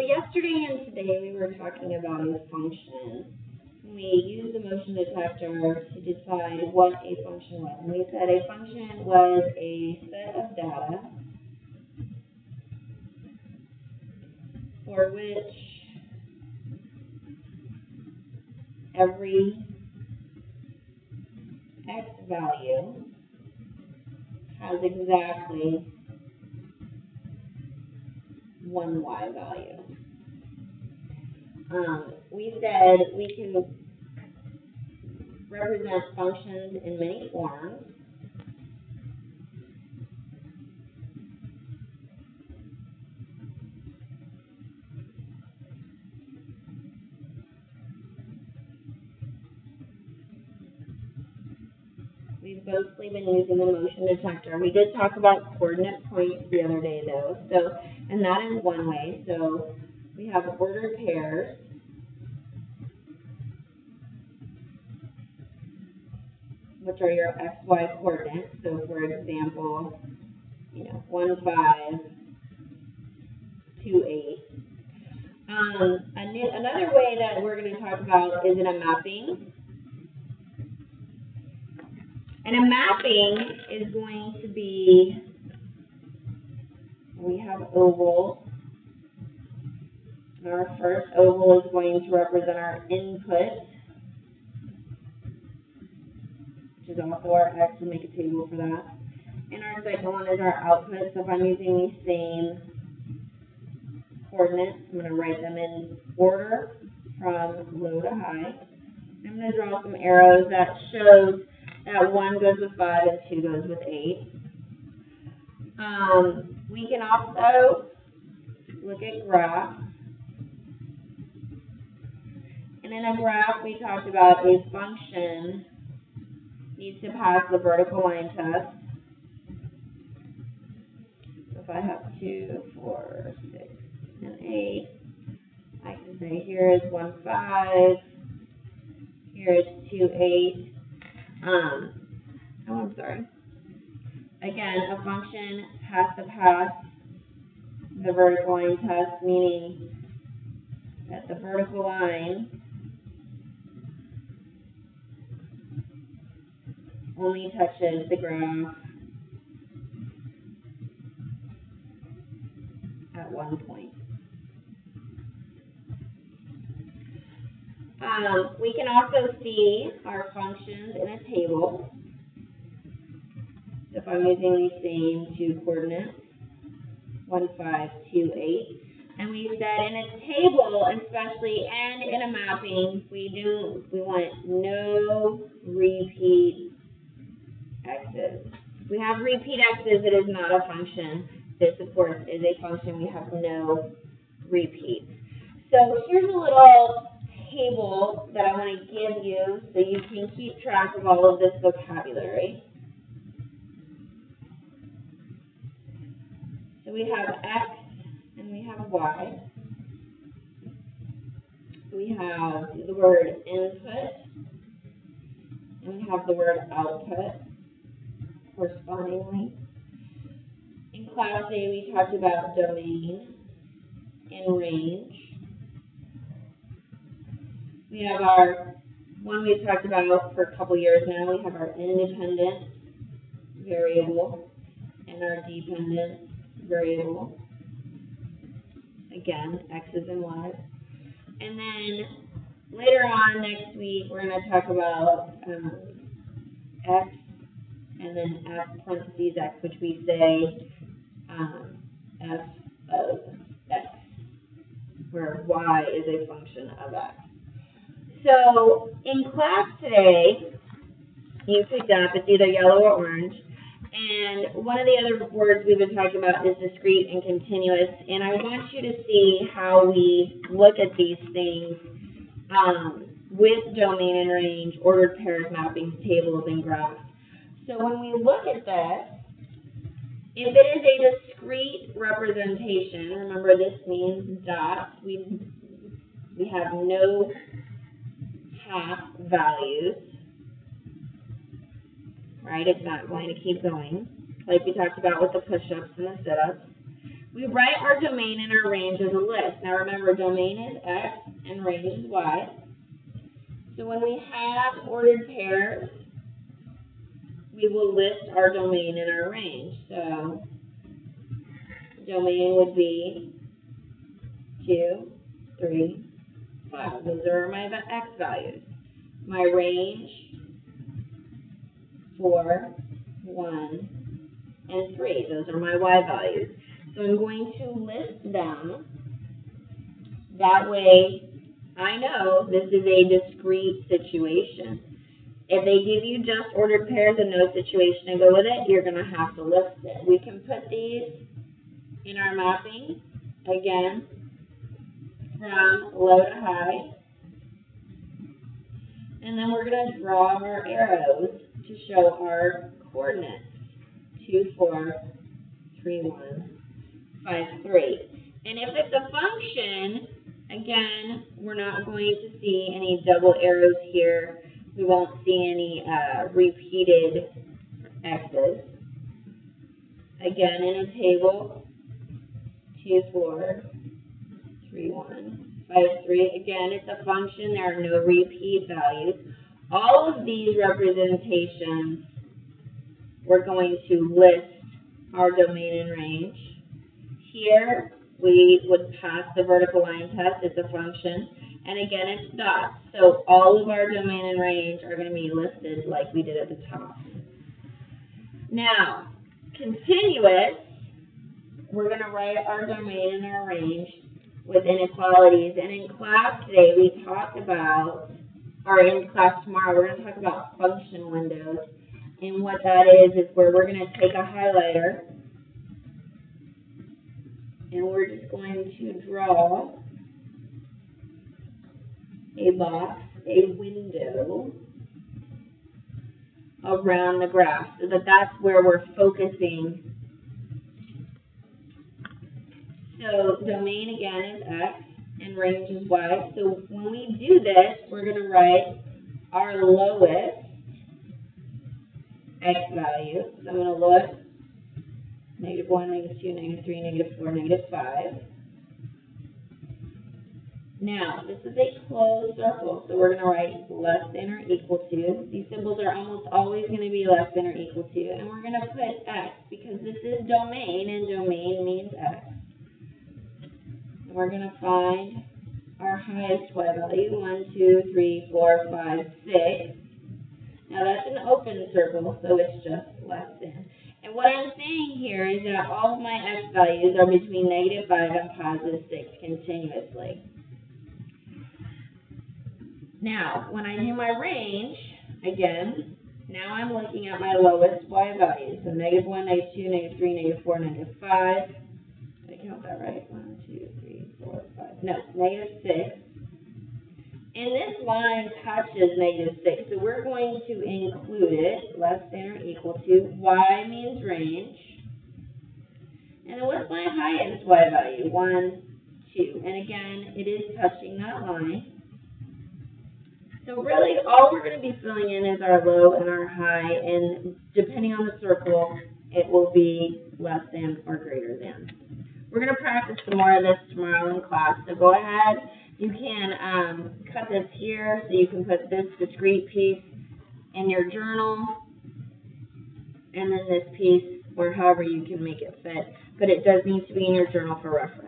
yesterday and today we were talking about a function. We used the motion detector to decide what a function was. And we said a function was a set of data for which every x value has exactly one y value. We said we can represent functions in many forms. We've mostly been using the motion detector. We did talk about coordinate points the other day though, and that is one way. So we have ordered pairs. Which are your xy coordinates. So for example, 1, 5, 2, 8. Another way that we're going to talk about is in a mapping. And a mapping is going to be, we have ovals. And our first oval is going to represent our input, which is also our x. We'll make a table for that. And our second one is our output. So if I'm using these same coordinates, I'm going to write them in order from low to high. I'm going to draw some arrows that shows that 1 goes with 5 and 2 goes with 8. We can also look at graphs. And in a graph, we talked about a function needs to pass the vertical line test. So if I have 2, 4, 6, and 8, I can say here is 1, 5, here is 2, 8. I'm sorry. Again, a function has to pass the vertical line test, meaning that the vertical line only touches the graph at one point. We can also see our functions in a table. So if I'm using these same two coordinates, 1, 5, 2, 8. And we said in a table, especially, and in a mapping, we want no repeat x's. If we have repeat x's, it is not a function. This, of course, is a function. We have no repeats. So here's a little table that I want to give you so you can keep track of all of this vocabulary. So we have x and we have y. We have the word input and we have the word output correspondingly. In class A, we talked about domain and range. We have our one we've talked about for a couple years now. We have our independent variable and our dependent variable. Again, x's and y's. And then later on next week, we're going to talk about x and then f parentheses x, which we say f of x, where y is a function of x. So in class today, you picked up, it's either yellow or orange, and one of the other words we've been talking about is discrete and continuous, and I want you to see how we look at these things with domain and range, ordered pairs, mappings, tables, and graphs. So when we look at this, if it is a discrete representation, remember this means dots, we have no half values, right? It's not going to keep going, like we talked about with the push-ups and the sit-ups. we write our domain and our range as a list. Now remember, domain is X and range is Y. So when we have ordered pairs, we will list our domain and our range. So domain would be 2, 3, 5. Those are my X values. My range, 4, 1, and 3. Those are my Y values. So I'm going to list them. That way, I know this is a discrete situation. If they give you just ordered pairs and no situation to go with it, you're going to have to list it. We can put these in our mapping, again, from low to high. And then we're going to draw our arrows to show our coordinates. 2, 4, 3, 1, 5, 3. And if it's a function, again, we're not going to see any double arrows here. We won't see any repeated X's. Again, in a table, 2, 4, 3, 1, 5, 3. Again, it's a function. There are no repeat values. All of these representations, we're going to list our domain and range. Here, we would pass the vertical line test. It's a function. And again, it's dots. So all of our domain and range are going to be listed like we did at the top. Now, continuous, we're going to write our domain and our range with inequalities. And in class today, we talked about, or in class tomorrow, we're going to talk about function windows. And what that is where we're going to take a highlighter and we're just going to draw a box, a window around the graph so that that's where we're focusing. So domain again is X and range is Y. So when we do this, we're going to write our lowest X value. So I'm going to look -1, -2, -3, -4, -5. Now, this is a closed circle, so we're going to write less than or equal to. These symbols are almost always going to be less than or equal to, and we're going to put X because this is domain, and domain means X. And we're going to find our highest Y value, 1, 2, 3, 4, 5, 6. Now that's an open circle, so it's just less than. And what I'm saying here is that all of my X values are between -5 and +6 continuously. Now, when I do my range, again, now I'm looking at my lowest Y value. So -1, -2, -3, -4, -5. Did I count that right? 1, 2, 3, 4, 5. No, -6. And this line touches -6, so we're going to include it, less than or equal to. Y means range. And then what's my highest Y value? 1, 2. And again, it is touching that line. So really, all we're going to be filling in is our low and our high, and depending on the circle, it will be less than or greater than. We're going to practice some more of this tomorrow in class, so go ahead. You can cut this here, so you can put this discrete piece in your journal, and then this piece, or however you can make it fit, but it does need to be in your journal for reference.